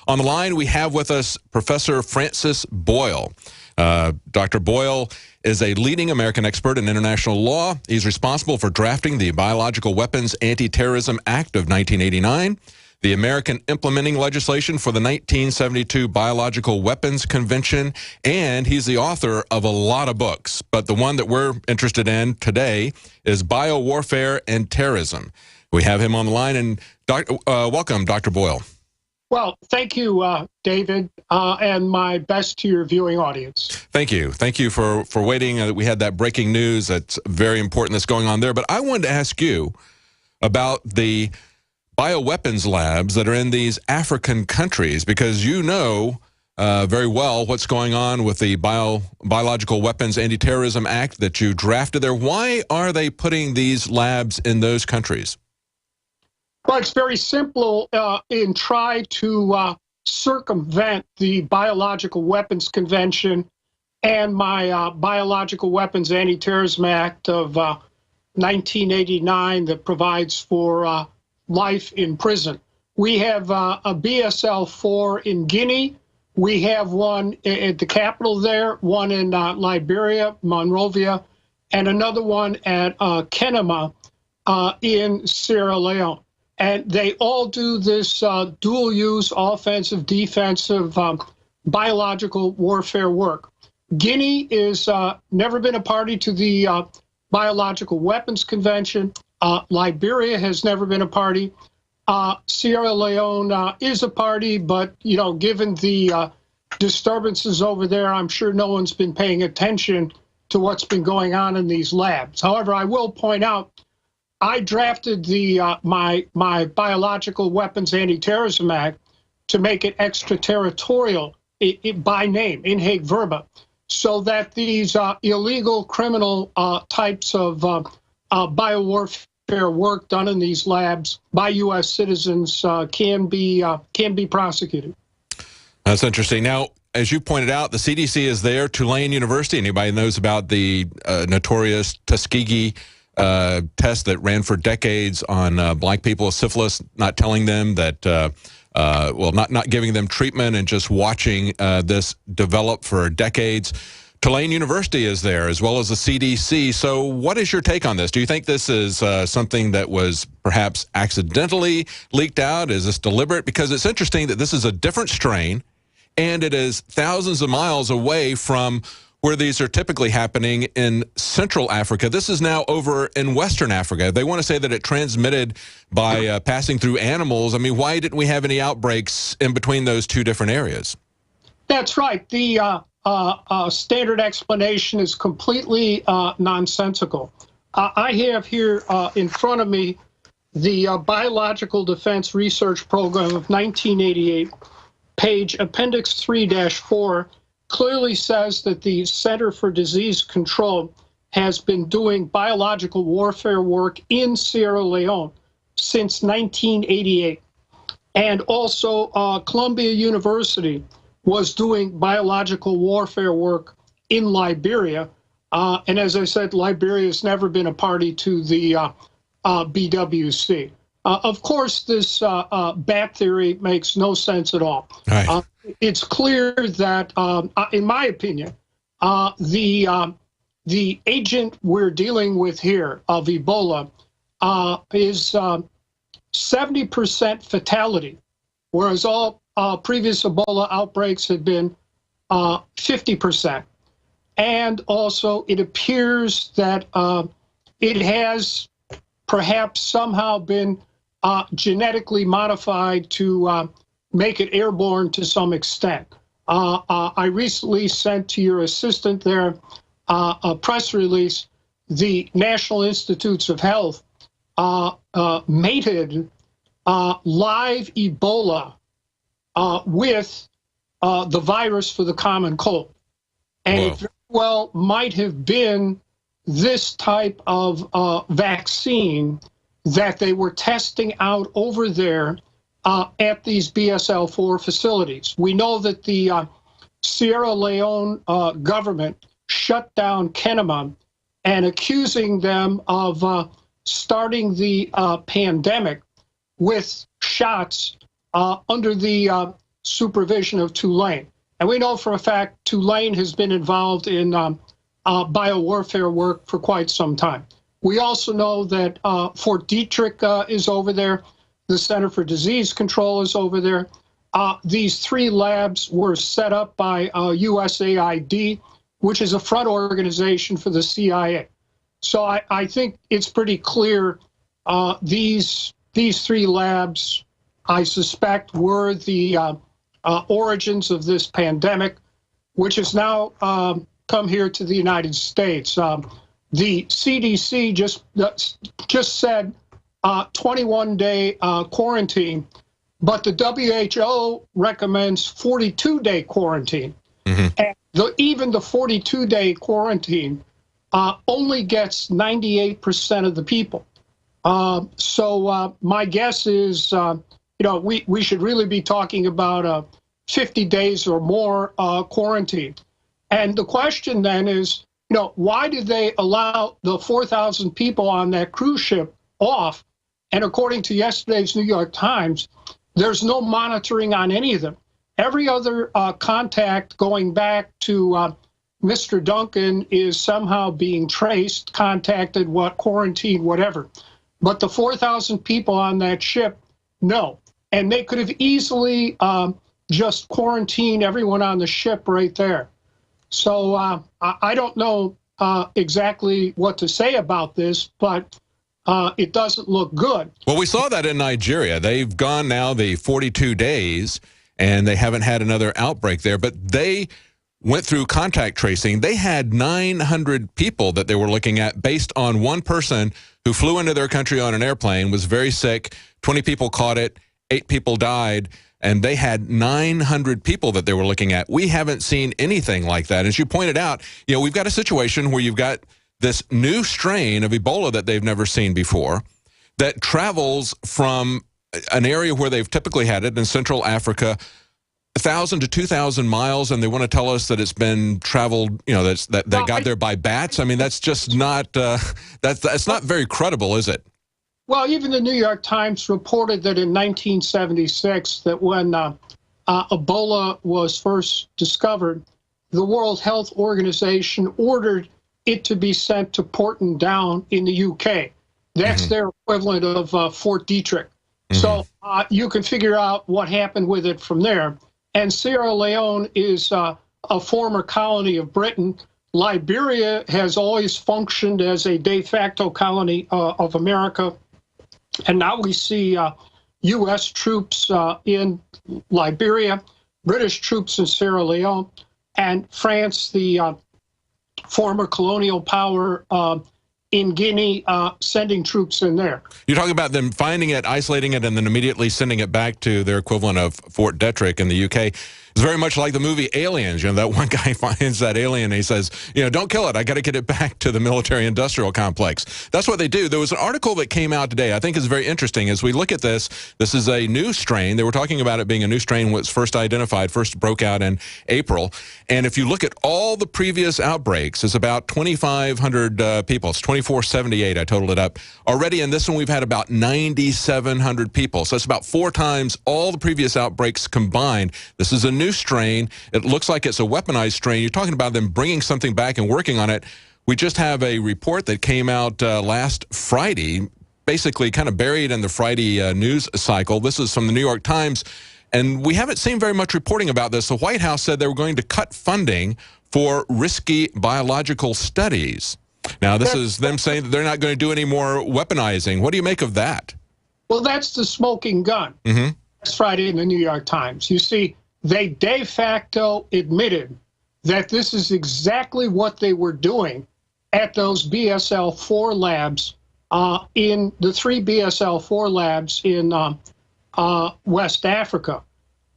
On the line, we have with us Professor Francis Boyle. Dr. Boyle is a leading American expert in international law. He's responsible for drafting the Biological Weapons Anti-Terrorism Act of 1989, the American implementing legislation for the 1972 Biological Weapons Convention, and he's the author of a lot of books. But the one that we're interested in today is Biowarfare and Terrorism. We have him on the line, and welcome, Dr. Boyle. Well, thank you, David, and my best to your viewing audience. Thank you. Thank you for waiting. We had that breaking news that's very important that's going on there. But I wanted to ask you about the bioweapons labs that are in these African countries, because you know very well what's going on with the Biological Weapons Anti-Terrorism Act that you drafted there. Why are they putting these labs in those countries? Well, it's very simple in try to circumvent the Biological Weapons Convention and my Biological Weapons Anti-Terrorism Act of 1989 that provides for life in prison. We have a BSL-4 in Guinea. We have one at the capital there, one in Liberia, Monrovia, and another one at Kenema in Sierra Leone. And they all do this dual-use offensive, defensive, biological warfare work. Guinea is never been a party to the Biological Weapons Convention. Liberia has never been a party. Sierra Leone is a party, but given the disturbances over there, I'm sure no one's been paying attention to what's been going on in these labs. However, I will point out, I drafted the my Biological Weapons Anti-Terrorism Act to make it extraterritorial by name, in haec verba, so that these illegal criminal types of biowarfare work done in these labs by U.S. citizens can be prosecuted. That's interesting. Now, as you pointed out, the CDC is there. Tulane University. Anybody knows about the notorious Tuskegee test that ran for decades on black people with syphilis, not telling them that, not giving them treatment and just watching this develop for decades. Tulane University is there, as well as the CDC. So what is your take on this? Do you think this is something that was perhaps accidentally leaked out? Is this deliberate? Because it's interesting that this is a different strain, and it is thousands of miles away from where these are typically happening in Central Africa. This is now over in Western Africa. They want to say that it transmitted by passing through animals. I mean, why didn't we have any outbreaks in between those two different areas? That's right. The standard explanation is completely nonsensical. I have here in front of me the Biological Defense Research Program of 1988, page Appendix 3-4, clearly says that the Center for Disease Control has been doing biological warfare work in Sierra Leone since 1988. And also Columbia University was doing biological warfare work in Liberia. And as I said, Liberia has never been a party to the BWC. Of course, this bat theory makes no sense at all. Right. It's clear that, in my opinion, the agent we're dealing with here of Ebola is 70% fatality, whereas all previous Ebola outbreaks had been 50%. And also, it appears that it has perhaps somehow been genetically modified to make it airborne to some extent. I recently sent to your assistant there a press release. The National Institutes of Health mated live Ebola with the virus for the common cold. And it very well might have been this type of vaccine that they were testing out over there at these BSL-4 facilities. We know that the Sierra Leone government shut down Kenema and accusing them of starting the pandemic with shots under the supervision of Tulane. And we know for a fact Tulane has been involved in biowarfare work for quite some time. We also know that Fort Detrick is over there. The Center for Disease Control is over there. These 3 labs were set up by USAID, which is a front organization for the CIA. So I think it's pretty clear these 3 labs, I suspect, were the origins of this pandemic, which has now come here to the United States. The CDC just said 21-day quarantine, but the WHO recommends 42-day quarantine. Mm-hmm. And even the 42-day quarantine only gets 98% of the people. So my guess is, we should really be talking about 50 days or more quarantine. And the question then is, why did they allow the 4,000 people on that cruise ship off? And according to yesterday's New York Times, there's no monitoring on any of them. Every other contact going back to Mr. Duncan is somehow being traced, contacted, quarantined, whatever. But the 4,000 people on that ship, no. And they could have easily just quarantined everyone on the ship right there. So I don't know exactly what to say about this, but it doesn't look good. Well, we saw that in Nigeria. They've gone now the 42 days, and they haven't had another outbreak there. But they went through contact tracing. They had 900 people that they were looking at based on one person who flew into their country on an airplane, was very sick. 20 people caught it, 8 people died. And they had 900 people that they were looking at. We haven't seen anything like that. As you pointed out, we've got a situation where you've got this new strain of Ebola that they've never seen before that travels from an area where they've typically had it in Central Africa, 1,000 to 2,000 miles, and they want to tell us that it's been traveled, that got there by bats. I mean, that's just not, that's not very credible, is it? Well, even the New York Times reported that in 1976, that when Ebola was first discovered, the World Health Organization ordered it to be sent to Porton Down in the UK. That's their equivalent of Fort Detrick. So you can figure out what happened with it from there. And Sierra Leone is a former colony of Britain. Liberia has always functioned as a de facto colony of America. And now we see U.S. troops in Liberia, British troops in Sierra Leone, and France, the former colonial power in Guinea, sending troops in there. You're talking about them finding it, isolating it, and then immediately sending it back to their equivalent of Fort Detrick in the UK. It's very much like the movie Aliens. That one guy finds that alien and he says, don't kill it. I got to get it back to the military-industrial complex. That's what they do. There was an article that came out today I think is very interesting. As we look at this, this is a new strain. They were talking about it being a new strain when it was first identified, first broke out in April. And if you look at all the previous outbreaks, it's about 2,500 people. It's 2,478, I totaled it up. Already in this one, we've had about 9,700 people. So it's about 4 times all the previous outbreaks combined. This is a new strain. It looks like it's a weaponized strain. You're talking about them bringing something back and working on it. We just have a report that came out last Friday, basically kind of buried in the Friday news cycle. This is from the New York Times, and we haven't seen very much reporting about this. The White House said they were going to cut funding for risky biological studies. Now, this is them saying that they're not going to do any more weaponizing. What do you make of that? Well, that's the smoking gun. That's Friday in the New York Times. You see, they de facto admitted that this is exactly what they were doing at those BSL-4 labs, in the 3 BSL-4 labs in West Africa.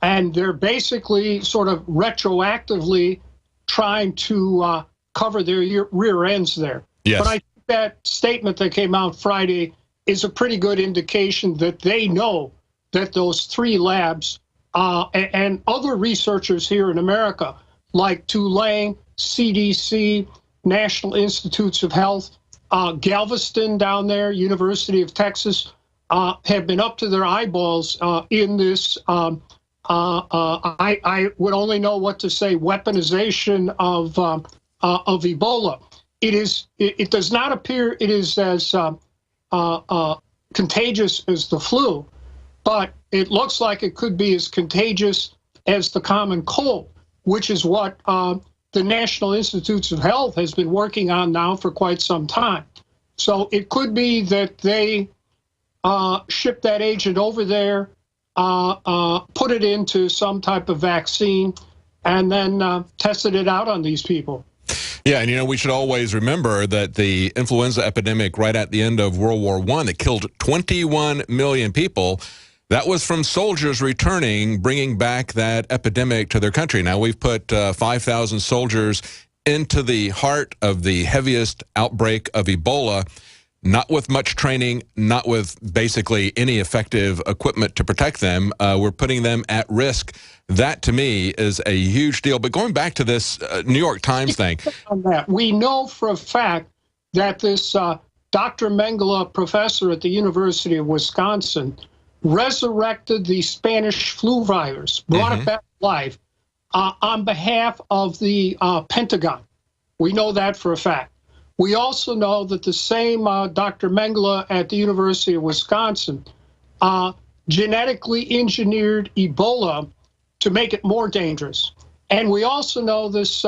And they're basically sort of retroactively trying to cover their rear ends there. Yes. But I think that statement that came out Friday is a pretty good indication that they know that those 3 labs and other researchers here in America, like Tulane, CDC, National Institutes of Health, Galveston down there, University of Texas, have been up to their eyeballs in this. I would only know what to say. Weaponization of Ebola. It does not appear it is as contagious as the flu, but it looks like it could be as contagious as the common cold, which is what the National Institutes of Health has been working on now for quite some time. So it could be that they shipped that agent over there, put it into some type of vaccine, and then tested it out on these people. Yeah, and you know, we should always remember that the influenza epidemic right at the end of World War I that killed 21 million people, that was from soldiers returning, bringing back that epidemic to their country. Now, we've put 5,000 soldiers into the heart of the heaviest outbreak of Ebola, not with much training, not with basically any effective equipment to protect them. We're putting them at risk. That, to me, is a huge deal. But going back to this New York Times thing. We know for a fact that this Dr. Mengele professor at the University of Wisconsin resurrected the Spanish flu virus, brought it back to life on behalf of the Pentagon. We know that for a fact. We also know that the same Dr. Mengele at the University of Wisconsin genetically engineered Ebola to make it more dangerous. And we also know this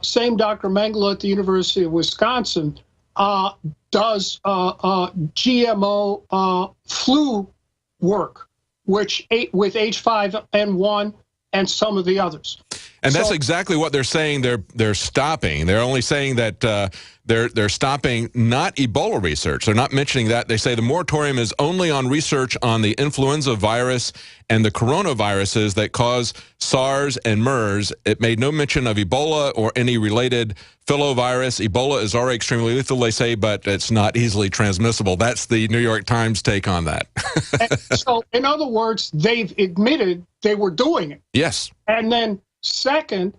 same Dr. Mengele at the University of Wisconsin does GMO flu work, which with H5N1 and some of the others. And that's exactly what they're saying they're stopping. They're only saying that they're stopping not Ebola research. They're not mentioning that. They say the moratorium is only on research on the influenza virus and the coronaviruses that cause SARS and MERS. It made no mention of Ebola or any related filovirus. Ebola is already extremely lethal, they say, but it's not easily transmissible. That's the New York Times take on that. So, in other words, they've admitted they were doing it. Yes. And then second,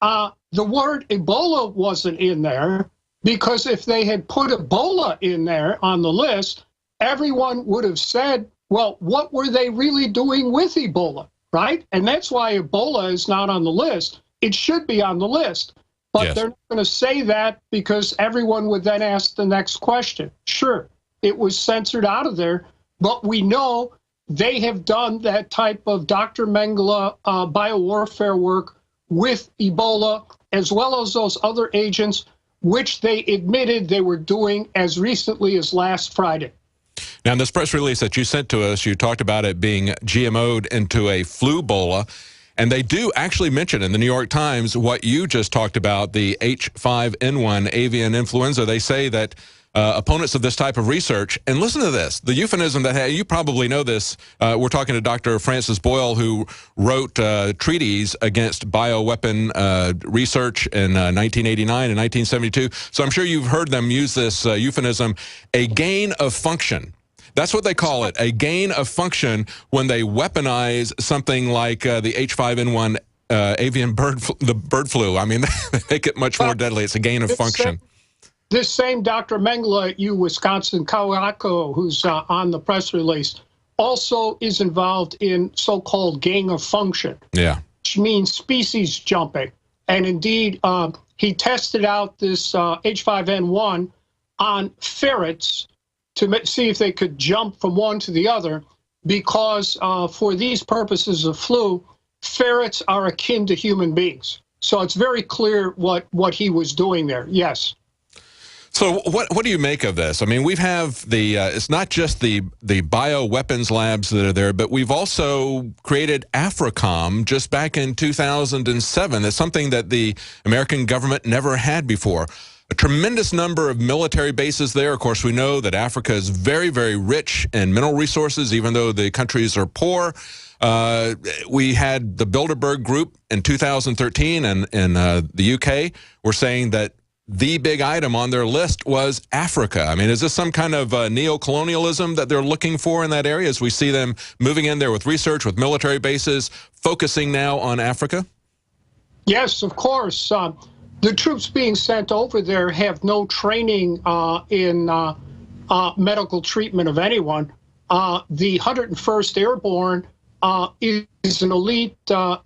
the word Ebola wasn't in there, because if they had put Ebola in there on the list, everyone would have said, well, what were they really doing with Ebola, right? And that's why Ebola is not on the list. It should be on the list. But Yes. They're not going to say that, because everyone would then ask the next question. Sure, it was censored out of there, but we know they have done that type of Dr. Mengele biowarfare work with Ebola, as well as those other agents, which they admitted they were doing as recently as last Friday. Now, in this press release that you sent to us, you talked about it being GMO'd into a flu-bola. And they do actually mention in the New York Times what you just talked about, the H5N1 avian influenza. They say that opponents of this type of research, and listen to this, the euphemism that, hey, you probably know this, we're talking to Dr. Francis Boyle, who wrote treaties against bioweapon research in 1989 and 1972. So I'm sure you've heard them use this euphemism, a gain of function. That's what they call it, a gain of function, when they weaponize something like the H5N1 avian bird flu. I mean, they make it much more deadly. It's a gain of function. This same Dr. Mengele at Wisconsin, Kawako, who's on the press release, also is involved in so-called gain of function, which means species jumping. And indeed, he tested out this H5N1 on ferrets to see if they could jump from one to the other, because for these purposes of flu, ferrets are akin to human beings. So it's very clear what he was doing there. Yes. So what do you make of this? I mean, we have the, it's not just the bioweapons labs that are there, but we've also created AFRICOM just back in 2007. It's something that the American government never had before. A tremendous number of military bases there. Of course, we know that Africa is very, very rich in mineral resources, even though the countries are poor. We had the Bilderberg Group in 2013 and in the UK were saying that the big item on their list was Africa. I mean, is this some kind of neo-colonialism that they're looking for in that area as we see them moving in there with research, with military bases, focusing now on Africa? Yes, of course. The troops being sent over there have no training in medical treatment of anyone. The 101st Airborne is an elite